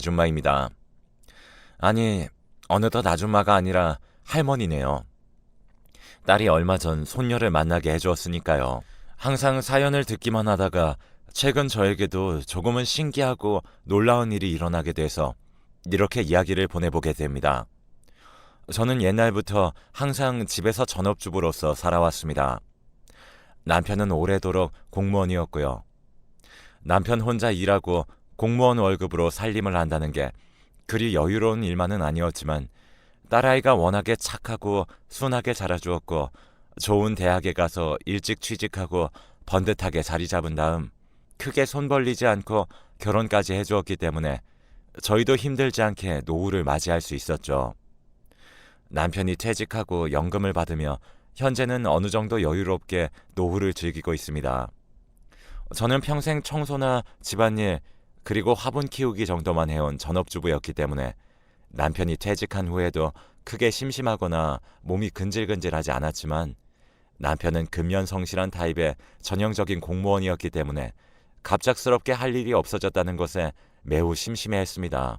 아줌마입니다. 아니, 어느덧 아줌마가 아니라 할머니네요. 딸이 얼마 전 손녀를 만나게 해주었으니까요. 항상 사연을 듣기만 하다가 최근 저에게도 조금은 신기하고 놀라운 일이 일어나게 돼서 이렇게 이야기를 보내보게 됩니다. 저는 옛날부터 항상 집에서 전업주부로서 살아왔습니다. 남편은 오래도록 공무원이었고요. 남편 혼자 일하고 공무원 월급으로 살림을 한다는 게 그리 여유로운 일만은 아니었지만 딸아이가 워낙에 착하고 순하게 자라주었고 좋은 대학에 가서 일찍 취직하고 번듯하게 자리 잡은 다음 크게 손 벌리지 않고 결혼까지 해주었기 때문에 저희도 힘들지 않게 노후를 맞이할 수 있었죠. 남편이 퇴직하고 연금을 받으며 현재는 어느 정도 여유롭게 노후를 즐기고 있습니다. 저는 평생 청소나 집안일 그리고 화분 키우기 정도만 해온 전업주부였기 때문에 남편이 퇴직한 후에도 크게 심심하거나 몸이 근질근질하지 않았지만 남편은 근면성실한 타입의 전형적인 공무원이었기 때문에 갑작스럽게 할 일이 없어졌다는 것에 매우 심심해했습니다.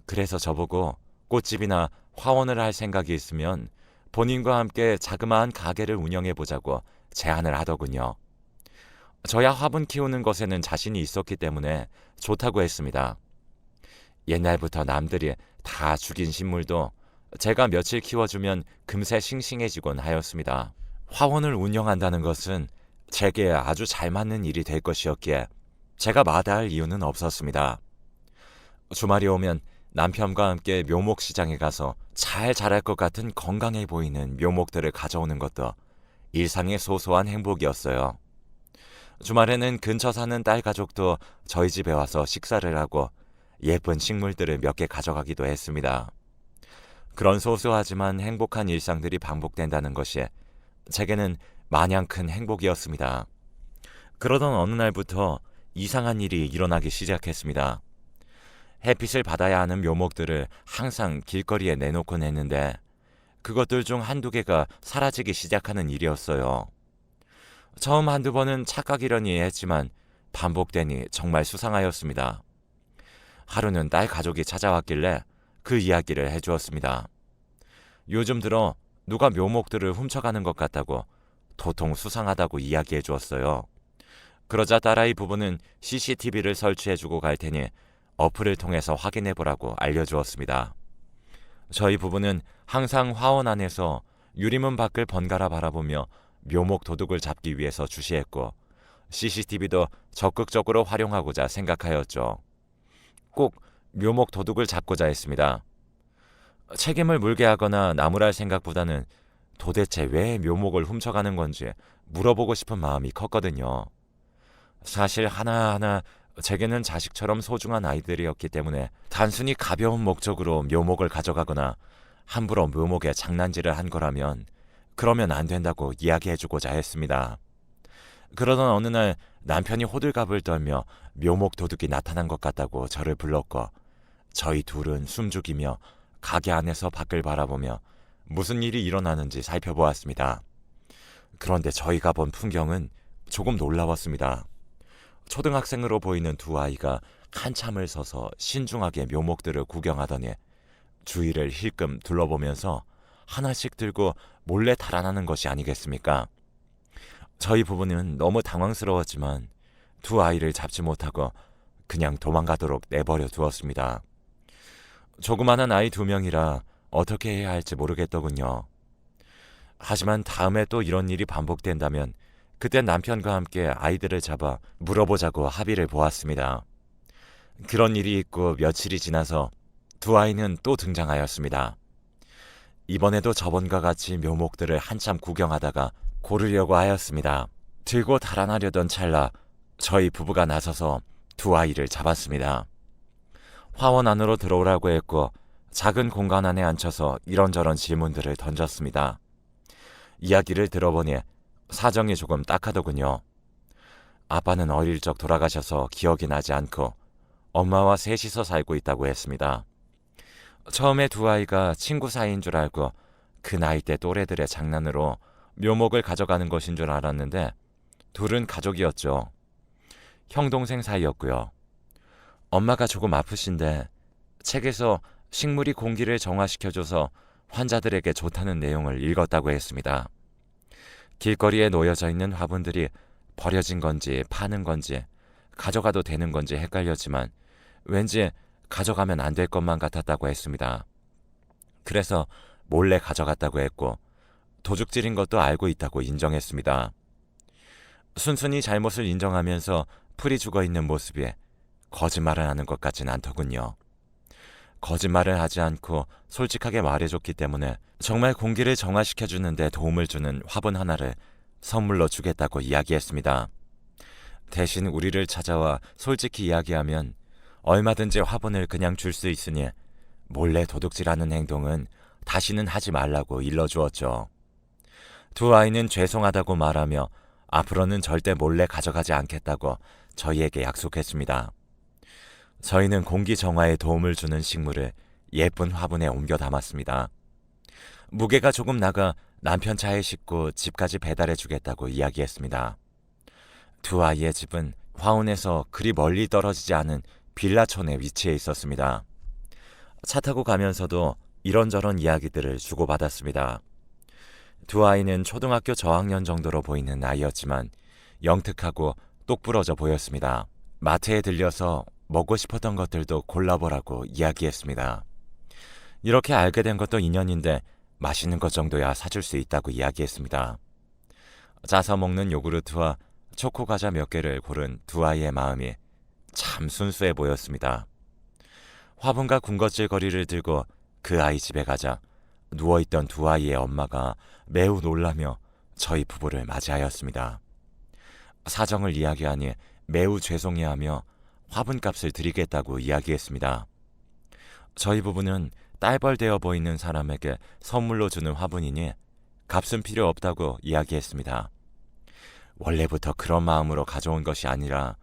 그래서 저보고 꽃집이나 화원을 할 생각이 있으면 본인과 함께 자그마한 가게를 운영해보자고 제안을 하더군요. 저야 화분 키우는 것에는 자신이 있었기 때문에 좋다고 했습니다. 옛날부터 남들이 다 죽인 식물도 제가 며칠 키워주면 금세 싱싱해지곤 하였습니다. 화원을 운영한다는 것은 제게 아주 잘 맞는 일이 될 것이었기에 제가 마다할 이유는 없었습니다. 주말이 오면 남편과 함께 묘목시장에 가서 잘 자랄 것 같은 건강해 보이는 묘목들을 가져오는 것도 일상의 소소한 행복이었어요. 주말에는 근처 사는 딸 가족도 저희 집에 와서 식사를 하고 예쁜 식물들을 몇 개 가져가기도 했습니다. 그런 소소하지만 행복한 일상들이 반복된다는 것이 제게는 마냥 큰 행복이었습니다. 그러던 어느 날부터 이상한 일이 일어나기 시작했습니다. 햇빛을 받아야 하는 묘목들을 항상 길거리에 내놓곤 했는데 그것들 중 한두 개가 사라지기 시작하는 일이었어요. 처음 한두 번은 착각이려니 했지만 반복되니 정말 수상하였습니다. 하루는 딸 가족이 찾아왔길래 그 이야기를 해주었습니다. 요즘 들어 누가 묘목들을 훔쳐가는 것 같다고 도통 수상하다고 이야기해 주었어요. 그러자 딸아이 부부는 CCTV를 설치해주고 갈 테니 어플을 통해서 확인해 보라고 알려주었습니다. 저희 부부는 항상 화원 안에서 유리문 밖을 번갈아 바라보며 묘목 도둑을 잡기 위해서 주시했고 CCTV도 적극적으로 활용하고자 생각하였죠. 꼭 묘목 도둑을 잡고자 했습니다. 책임을 물게 하거나 나무랄 생각보다는 도대체 왜 묘목을 훔쳐가는 건지 물어보고 싶은 마음이 컸거든요. 사실 하나하나 제게는 자식처럼 소중한 아이들이었기 때문에 단순히 가벼운 목적으로 묘목을 가져가거나 함부로 묘목에 장난질을 한 거라면 그러면 안 된다고 이야기해주고자 했습니다. 그러던 어느 날 남편이 호들갑을 떨며 묘목 도둑이 나타난 것 같다고 저를 불렀고 저희 둘은 숨죽이며 가게 안에서 밖을 바라보며 무슨 일이 일어나는지 살펴보았습니다. 그런데 저희가 본 풍경은 조금 놀라웠습니다. 초등학생으로 보이는 두 아이가 한참을 서서 신중하게 묘목들을 구경하더니 주위를 힐끔 둘러보면서 하나씩 들고 몰래 달아나는 것이 아니겠습니까? 저희 부부는 너무 당황스러웠지만 두 아이를 잡지 못하고 그냥 도망가도록 내버려 두었습니다. 조그마한 아이 두 명이라 어떻게 해야 할지 모르겠더군요. 하지만 다음에 또 이런 일이 반복된다면 그때 남편과 함께 아이들을 잡아 물어보자고 합의를 보았습니다. 그런 일이 있고 며칠이 지나서 두 아이는 또 등장하였습니다. 이번에도 저번과 같이 묘목들을 한참 구경하다가 고르려고 하였습니다. 들고 달아나려던 찰나 저희 부부가 나서서 두 아이를 잡았습니다. 화원 안으로 들어오라고 했고 작은 공간 안에 앉혀서 이런저런 질문들을 던졌습니다. 이야기를 들어보니 사정이 조금 딱하더군요. 아빠는 어릴 적 돌아가셔서 기억이 나지 않고 엄마와 셋이서 살고 있다고 했습니다. 처음에 두 아이가 친구 사이인 줄 알고 그 나이 때 또래들의 장난으로 묘목을 가져가는 것인 줄 알았는데 둘은 가족이었죠. 형 동생 사이였고요. 엄마가 조금 아프신데 책에서 식물이 공기를 정화시켜줘서 환자들에게 좋다는 내용을 읽었다고 했습니다. 길거리에 놓여져 있는 화분들이 버려진 건지 파는 건지 가져가도 되는 건지 헷갈렸지만 왠지 가져가면 안 될 것만 같았다고 했습니다. 그래서 몰래 가져갔다고 했고 도둑질인 것도 알고 있다고 인정했습니다. 순순히 잘못을 인정하면서 풀이 죽어있는 모습에 거짓말을 하는 것 같진 않더군요. 거짓말을 하지 않고 솔직하게 말해줬기 때문에 정말 공기를 정화시켜주는 데 도움을 주는 화분 하나를 선물로 주겠다고 이야기했습니다. 대신 우리를 찾아와 솔직히 이야기하면 얼마든지 화분을 그냥 줄 수 있으니 몰래 도둑질하는 행동은 다시는 하지 말라고 일러주었죠. 두 아이는 죄송하다고 말하며 앞으로는 절대 몰래 가져가지 않겠다고 저희에게 약속했습니다. 저희는 공기 정화에 도움을 주는 식물을 예쁜 화분에 옮겨 담았습니다. 무게가 조금 나가 남편 차에 싣고 집까지 배달해 주겠다고 이야기했습니다. 두 아이의 집은 화원에서 그리 멀리 떨어지지 않은 빌라촌에 위치해 있었습니다. 차 타고 가면서도 이런저런 이야기들을 주고받았습니다. 두 아이는 초등학교 저학년 정도로 보이는 나이였지만 영특하고 똑부러져 보였습니다. 마트에 들려서 먹고 싶었던 것들도 골라보라고 이야기했습니다. 이렇게 알게 된 것도 인연인데 맛있는 것 정도야 사줄 수 있다고 이야기했습니다. 짜서 먹는 요구르트와 초코 과자 몇 개를 고른 두 아이의 마음이 참 순수해 보였습니다. 화분과 군것질 거리를 들고 그 아이 집에 가자 누워있던 두 아이의 엄마가 매우 놀라며 저희 부부를 맞이하였습니다. 사정을 이야기하니 매우 죄송해하며 화분값을 드리겠다고 이야기했습니다. 저희 부부는 딸벌되어 보이는 사람에게 선물로 주는 화분이니 값은 필요 없다고 이야기했습니다. 원래부터 그런 마음으로 가져온 것이 아니라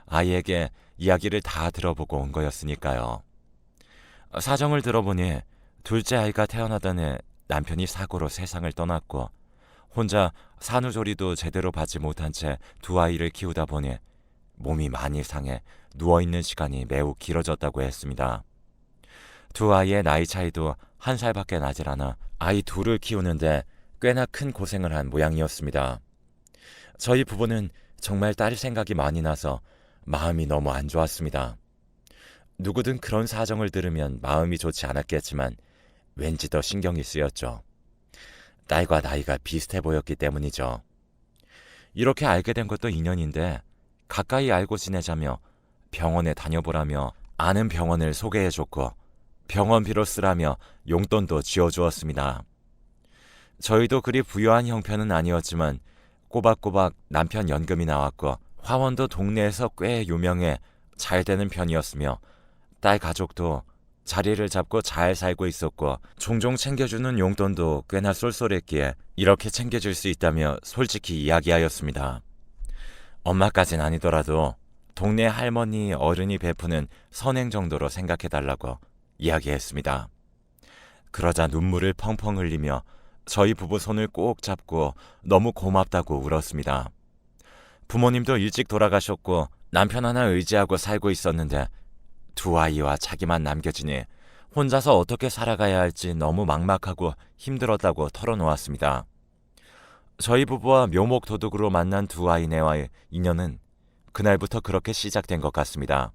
아이에게 이야기를 다 들어보고 온 거였으니까요. 사정을 들어보니 둘째 아이가 태어나던 해 남편이 사고로 세상을 떠났고 혼자 산후조리도 제대로 받지 못한 채 두 아이를 키우다 보니 몸이 많이 상해 누워있는 시간이 매우 길어졌다고 했습니다. 두 아이의 나이 차이도 1살밖에 나질 않아 아이 둘을 키우는데 꽤나 큰 고생을 한 모양이었습니다. 저희 부부는 정말 딸 생각이 많이 나서 마음이 너무 안 좋았습니다. 누구든 그런 사정을 들으면 마음이 좋지 않았겠지만 왠지 더 신경이 쓰였죠. 딸과 나이가 비슷해 보였기 때문이죠. 이렇게 알게 된 것도 인연인데 가까이 알고 지내자며 병원에 다녀보라며 아는 병원을 소개해줬고 병원비로 쓰라며 용돈도 쥐어주었습니다. 저희도 그리 부유한 형편은 아니었지만 꼬박꼬박 남편 연금이 나왔고 화원도 동네에서 꽤 유명해 잘 되는 편이었으며 딸 가족도 자리를 잡고 잘 살고 있었고 종종 챙겨주는 용돈도 꽤나 쏠쏠했기에 이렇게 챙겨줄 수 있다며 솔직히 이야기하였습니다. 엄마까진 아니더라도 동네 할머니 어른이 베푸는 선행 정도로 생각해달라고 이야기했습니다. 그러자 눈물을 펑펑 흘리며 저희 부부 손을 꼭 잡고 너무 고맙다고 울었습니다. 부모님도 일찍 돌아가셨고 남편 하나 의지하고 살고 있었는데 두 아이와 자기만 남겨지니 혼자서 어떻게 살아가야 할지 너무 막막하고 힘들었다고 털어놓았습니다. 저희 부부와 묘목 도둑으로 만난 두 아이네와의 인연은 그날부터 그렇게 시작된 것 같습니다.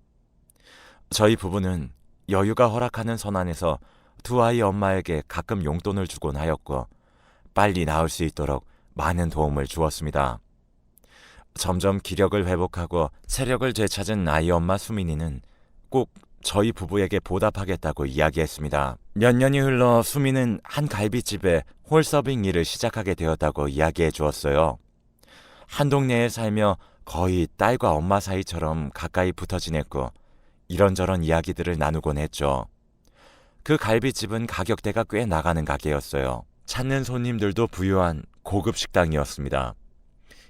저희 부부는 여유가 허락하는 선안에서 두 아이 엄마에게 가끔 용돈을 주곤 하였고 빨리 나을 수 있도록 많은 도움을 주었습니다. 점점 기력을 회복하고 체력을 되찾은 아이 엄마 수민이는 꼭 저희 부부에게 보답하겠다고 이야기했습니다. 몇 년이 흘러 수민은 한 갈비집에 홀서빙 일을 시작하게 되었다고 이야기해 주었어요. 한 동네에 살며 거의 딸과 엄마 사이처럼 가까이 붙어 지냈고 이런저런 이야기들을 나누곤 했죠. 그 갈비집은 가격대가 꽤 나가는 가게였어요. 찾는 손님들도 부유한 고급 식당이었습니다.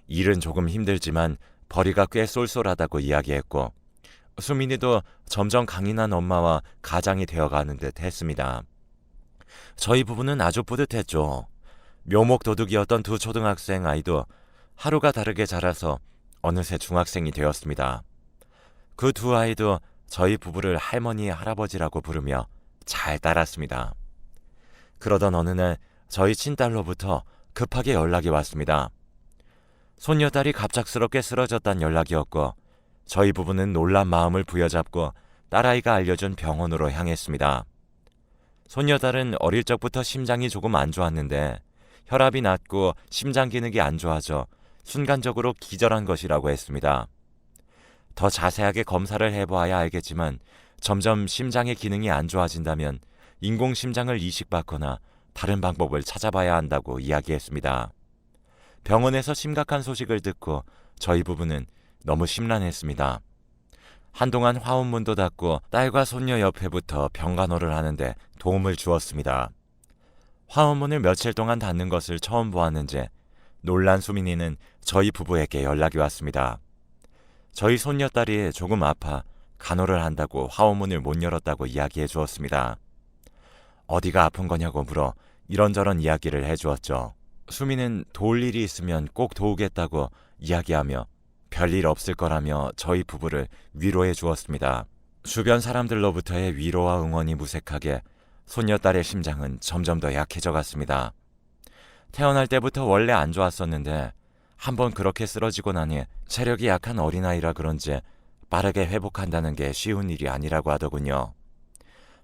일은 조금 힘들지만 벌이가 꽤 쏠쏠하다고 이야기했고 수민이도 점점 강인한 엄마와 가장이 되어가는 듯 했습니다. 저희 부부는 아주 뿌듯했죠. 묘목 도둑이었던 두 초등학생 아이도 하루가 다르게 자라서 어느새 중학생이 되었습니다. 그 두 아이도 저희 부부를 할머니, 할아버지라고 부르며 잘 따랐습니다. 그러던 어느 날 저희 친딸로부터 급하게 연락이 왔습니다. 손녀딸이 갑작스럽게 쓰러졌다는 연락이었고 저희 부부는 놀란 마음을 부여잡고 딸아이가 알려준 병원으로 향했습니다. 손녀딸은 어릴 적부터 심장이 조금 안 좋았는데 혈압이 낮고 심장 기능이 안 좋아져 순간적으로 기절한 것이라고 했습니다. 더 자세하게 검사를 해보아야 알겠지만 점점 심장의 기능이 안 좋아진다면 인공심장을 이식받거나 다른 방법을 찾아봐야 한다고 이야기했습니다. 병원에서 심각한 소식을 듣고 저희 부부는 너무 심란했습니다. 한동안 화원문도 닫고 딸과 손녀 옆에부터 병간호를 하는데 도움을 주었습니다. 화원문을 며칠 동안 닫는 것을 처음 보았는지 놀란 수민이는 저희 부부에게 연락이 왔습니다. 저희 손녀딸이 조금 아파 간호를 한다고 화원문을 못 열었다고 이야기해 주었습니다. 어디가 아픈 거냐고 물어 이런저런 이야기를 해주었죠. 수민은 도울 일이 있으면 꼭 도우겠다고 이야기하며 별일 없을 거라며 저희 부부를 위로해 주었습니다. 주변 사람들로부터의 위로와 응원이 무색하게 손녀딸의 심장은 점점 더 약해져 갔습니다. 태어날 때부터 원래 안 좋았었는데 한번 그렇게 쓰러지고 나니 체력이 약한 어린아이라 그런지 빠르게 회복한다는 게 쉬운 일이 아니라고 하더군요.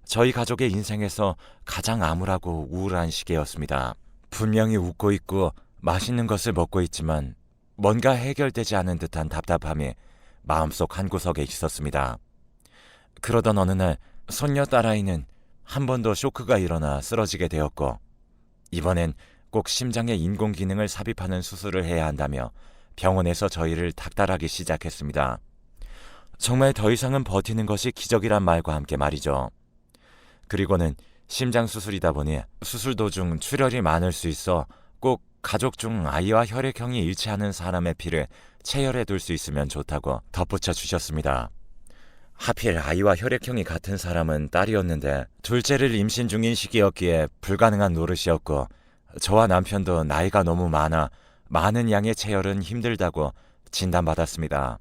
저희 가족의 인생에서 가장 암울하고 우울한 시기였습니다. 분명히 웃고 있고 맛있는 것을 먹고 있지만 뭔가 해결되지 않은 듯한 답답함이 마음속 한구석에 있었습니다. 그러던 어느 날 손녀 딸아이는 한 번 더 쇼크가 일어나 쓰러지게 되었고 이번엔 꼭 심장에 인공기능을 삽입하는 수술을 해야 한다며 병원에서 저희를 닥달하기 시작했습니다. 정말 더 이상은 버티는 것이 기적이란 말과 함께 말이죠. 그리고는 심장 수술이다 보니 수술 도중 출혈이 많을 수 있어 꼭 가족 중 아이와 혈액형이 일치하는 사람의 피를 체열해 둘 수 있으면 좋다고 덧붙여 주셨습니다. 하필 아이와 혈액형이 같은 사람은 딸이었는데 둘째를 임신 중인 시기였기에 불가능한 노릇이었고 저와 남편도 나이가 너무 많아 많은 양의 체열은 힘들다고 진단받았습니다.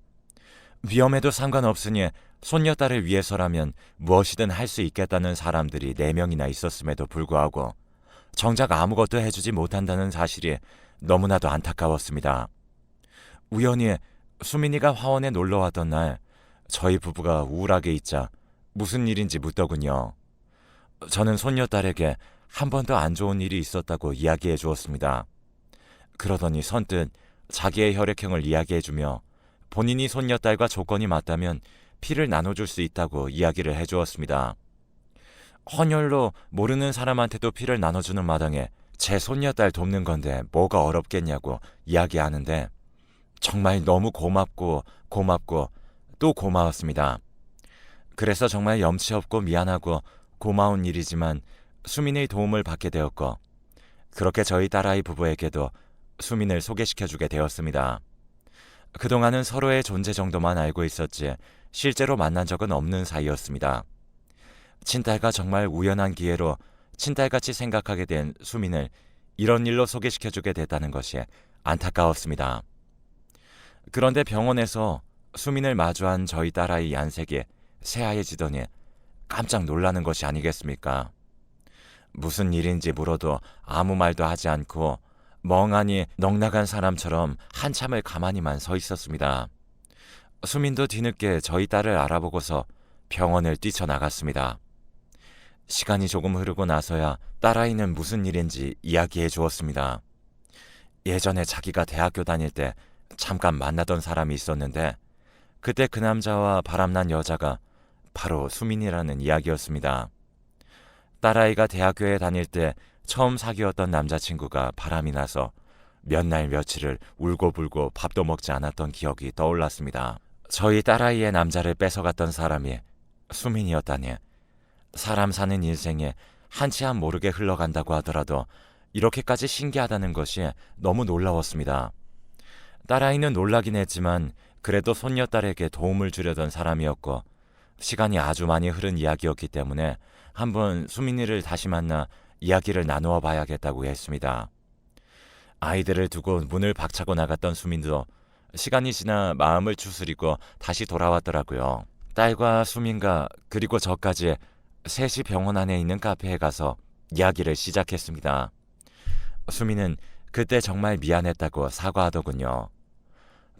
위험해도 상관없으니 손녀딸을 위해서라면 무엇이든 할 수 있겠다는 사람들이 4명이나 있었음에도 불구하고 정작 아무것도 해주지 못한다는 사실이 너무나도 안타까웠습니다. 우연히 수민이가 화원에 놀러왔던 날 저희 부부가 우울하게 있자 무슨 일인지 묻더군요. 저는 손녀딸에게 한 번 더 안 좋은 일이 있었다고 이야기해 주었습니다. 그러더니 선뜻 자기의 혈액형을 이야기해주며 본인이 손녀딸과 조건이 맞다면 피를 나눠줄 수 있다고 이야기를 해주었습니다. 헌혈로 모르는 사람한테도 피를 나눠주는 마당에 제 손녀딸 돕는 건데 뭐가 어렵겠냐고 이야기하는데 정말 너무 고맙고 또 고마웠습니다. 그래서 정말 염치 없고 미안하고 고마운 일이지만 수민의 도움을 받게 되었고 그렇게 저희 딸아이 부부에게도 수민을 소개시켜주게 되었습니다. 그동안은 서로의 존재 정도만 알고 있었지 실제로 만난 적은 없는 사이였습니다. 친딸과 정말 우연한 기회로 친딸같이 생각하게 된 수민을 이런 일로 소개시켜주게 됐다는 것이 안타까웠습니다. 그런데 병원에서 수민을 마주한 저희 딸아이 안색이 새하얘지더니 깜짝 놀라는 것이 아니겠습니까? 무슨 일인지 물어도 아무 말도 하지 않고 멍하니 넋나간 사람처럼 한참을 가만히만 서 있었습니다. 수민도 뒤늦게 저희 딸을 알아보고서 병원을 뛰쳐나갔습니다. 시간이 조금 흐르고 나서야 딸아이는 무슨 일인지 이야기해 주었습니다. 예전에 자기가 대학교 다닐 때 잠깐 만나던 사람이 있었는데 그때 그 남자와 바람난 여자가 바로 수민이라는 이야기였습니다. 딸아이가 대학교에 다닐 때 처음 사귀었던 남자친구가 바람이 나서 몇 날 며칠을 울고불고 밥도 먹지 않았던 기억이 떠올랐습니다. 저희 딸아이의 남자를 뺏어갔던 사람이 수민이었다니 사람 사는 인생에 한치 안 모르게 흘러간다고 하더라도 이렇게까지 신기하다는 것이 너무 놀라웠습니다. 딸아이는 놀라긴 했지만 그래도 손녀딸에게 도움을 주려던 사람이었고 시간이 아주 많이 흐른 이야기였기 때문에 한번 수민이를 다시 만나 이야기를 나누어 봐야겠다고 했습니다. 아이들을 두고 문을 박차고 나갔던 수민도 시간이 지나 마음을 추스리고 다시 돌아왔더라고요. 딸과 수민과 그리고 저까지 셋이 병원 안에 있는 카페에 가서 이야기를 시작했습니다. 수민은 그때 정말 미안했다고 사과하더군요.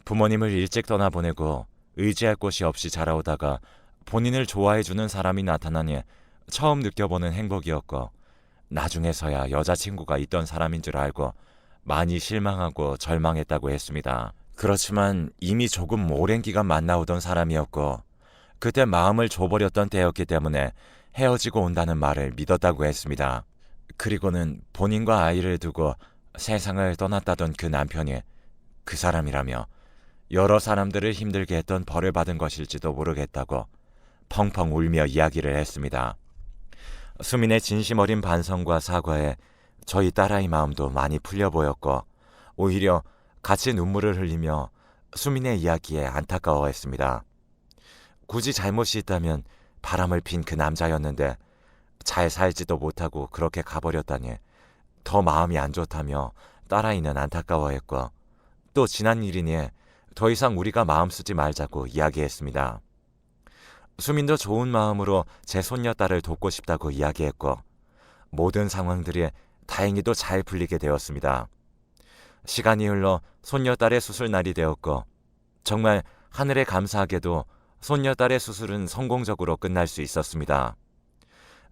부모님을 일찍 떠나보내고 의지할 곳이 없이 자라오다가 본인을 좋아해주는 사람이 나타나니 처음 느껴보는 행복이었고, 나중에서야 여자친구가 있던 사람인 줄 알고 많이 실망하고 절망했다고 했습니다. 그렇지만 이미 조금 오랜 기간 만나오던 사람이었고, 그때 마음을 줘버렸던 때였기 때문에 헤어지고 온다는 말을 믿었다고 했습니다. 그리고는 본인과 아이를 두고 세상을 떠났다던 그 남편이 그 사람이라며 여러 사람들을 힘들게 했던 벌을 받은 것일지도 모르겠다고 펑펑 울며 이야기를 했습니다. 수민의 진심 어린 반성과 사과에 저희 딸아이 마음도 많이 풀려 보였고, 오히려 같이 눈물을 흘리며 수민의 이야기에 안타까워했습니다. 굳이 잘못이 있다면 바람을 핀 그 남자였는데 잘 살지도 못하고 그렇게 가버렸다니 더 마음이 안 좋다며 딸아이는 안타까워했고, 또 지난 일이니 더 이상 우리가 마음 쓰지 말자고 이야기했습니다. 수민도 좋은 마음으로 제 손녀딸을 돕고 싶다고 이야기했고, 모든 상황들이 다행히도 잘 풀리게 되었습니다. 시간이 흘러 손녀딸의 수술 날이 되었고, 정말 하늘에 감사하게도 손녀딸의 수술은 성공적으로 끝날 수 있었습니다.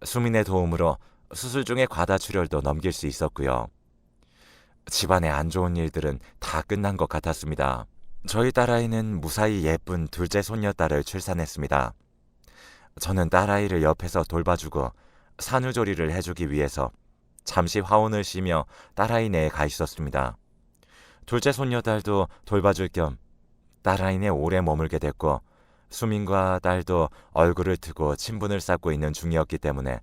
수민의 도움으로 수술 중에 과다출혈도 넘길 수 있었고요. 집안의 안 좋은 일들은 다 끝난 것 같았습니다. 저희 딸아이는 무사히 예쁜 둘째 손녀딸을 출산했습니다. 저는 딸아이를 옆에서 돌봐주고 산후조리를 해주기 위해서 잠시 화원을 쉬며 딸아이 내에 가 있었습니다. 둘째 손녀딸도 돌봐줄 겸 딸아이 내 오래 머물게 됐고, 수민과 딸도 얼굴을 트고 친분을 쌓고 있는 중이었기 때문에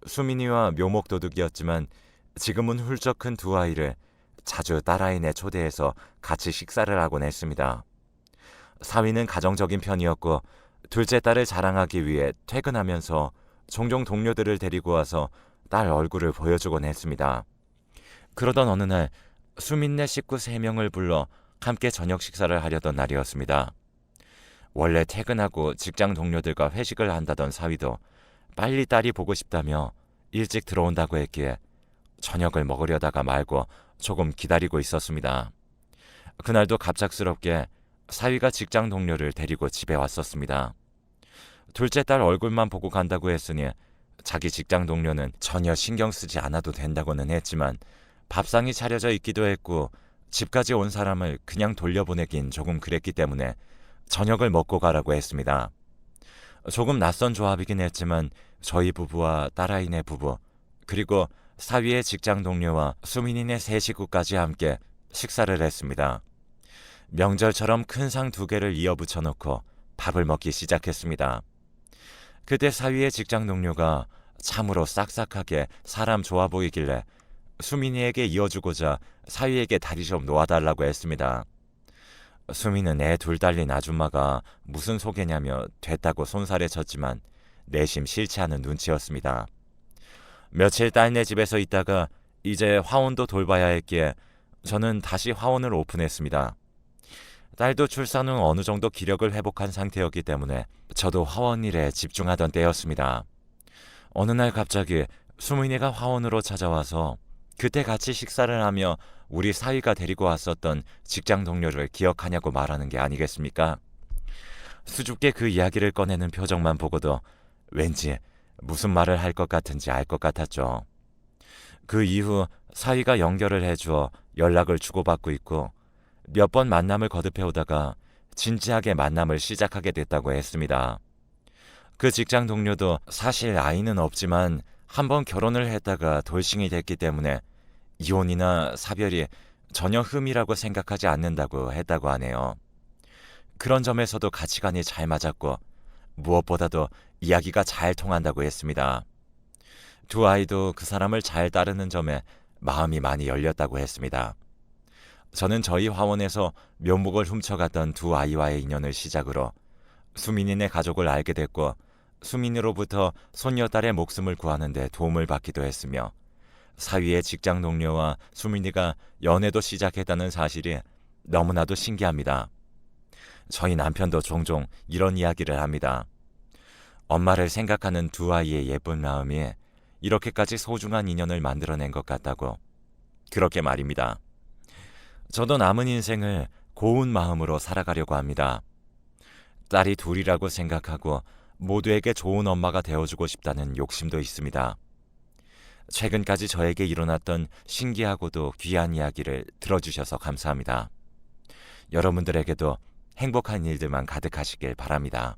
수민이와 묘목도둑이었지만 지금은 훌쩍 큰 두 아이를 자주 딸아이네 초대해서 같이 식사를 하곤 했습니다. 사위는 가정적인 편이었고, 둘째 딸을 자랑하기 위해 퇴근하면서 종종 동료들을 데리고 와서 딸 얼굴을 보여주곤 했습니다. 그러던 어느 날 수민네 식구 3명을 불러 함께 저녁 식사를 하려던 날이었습니다. 원래 퇴근하고 직장 동료들과 회식을 한다던 사위도 빨리 딸이 보고 싶다며 일찍 들어온다고 했기에 저녁을 먹으려다가 말고 조금 기다리고 있었습니다. 그날도 갑작스럽게 사위가 직장 동료를 데리고 집에 왔었습니다. 둘째 딸 얼굴만 보고 간다고 했으니 자기 직장 동료는 전혀 신경 쓰지 않아도 된다고는 했지만 밥상이 차려져 있기도 했고, 집까지 온 사람을 그냥 돌려보내긴 조금 그랬기 때문에 저녁을 먹고 가라고 했습니다. 조금 낯선 조합이긴 했지만 저희 부부와 딸아이네 부부, 그리고 사위의 직장 동료와 수민이네 세 식구까지 함께 식사를 했습니다. 명절처럼 큰 상 2개를 이어 붙여놓고 밥을 먹기 시작했습니다. 그때 사위의 직장 동료가 참으로 싹싹하게 사람 좋아 보이길래 수민이에게 이어주고자 사위에게 다리 좀 놓아달라고 했습니다. 수민은 애 둘 달린 아줌마가 무슨 소개냐며 됐다고 손살에 쳤지만 내심 싫지 않은 눈치였습니다. 며칠 딸네 집에서 있다가 이제 화원도 돌봐야 했기에 저는 다시 화원을 오픈했습니다. 딸도 출산 후 어느 정도 기력을 회복한 상태였기 때문에 저도 화원 일에 집중하던 때였습니다. 어느 날 갑자기 수민이가 화원으로 찾아와서 그때 같이 식사를 하며 우리 사위가 데리고 왔었던 직장 동료를 기억하냐고 말하는 게 아니겠습니까? 수줍게 그 이야기를 꺼내는 표정만 보고도 왠지 무슨 말을 할 것 같은지 알 것 같았죠. 그 이후 사위가 연결을 해주어 연락을 주고받고 있고, 몇 번 만남을 거듭해 오다가 진지하게 만남을 시작하게 됐다고 했습니다. 그 직장 동료도 사실 아이는 없지만 한번 결혼을 했다가 돌싱이 됐기 때문에 이혼이나 사별이 전혀 흠이라고 생각하지 않는다고 했다고 하네요. 그런 점에서도 가치관이 잘 맞았고, 무엇보다도 이야기가 잘 통한다고 했습니다. 두 아이도 그 사람을 잘 따르는 점에 마음이 많이 열렸다고 했습니다. 저는 저희 화원에서 묘목을 훔쳐갔던 두 아이와의 인연을 시작으로 수민이네 가족을 알게 됐고, 수민이로부터 손녀딸의 목숨을 구하는 데 도움을 받기도 했으며, 사위의 직장 동료와 수민이가 연애도 시작했다는 사실이 너무나도 신기합니다. 저희 남편도 종종 이런 이야기를 합니다. 엄마를 생각하는 두 아이의 예쁜 마음이 이렇게까지 소중한 인연을 만들어낸 것 같다고 그렇게 말입니다. 저도 남은 인생을 고운 마음으로 살아가려고 합니다. 딸이 둘이라고 생각하고 모두에게 좋은 엄마가 되어주고 싶다는 욕심도 있습니다. 최근까지 저에게 일어났던 신기하고도 귀한 이야기를 들어주셔서 감사합니다. 여러분들에게도 행복한 일들만 가득하시길 바랍니다.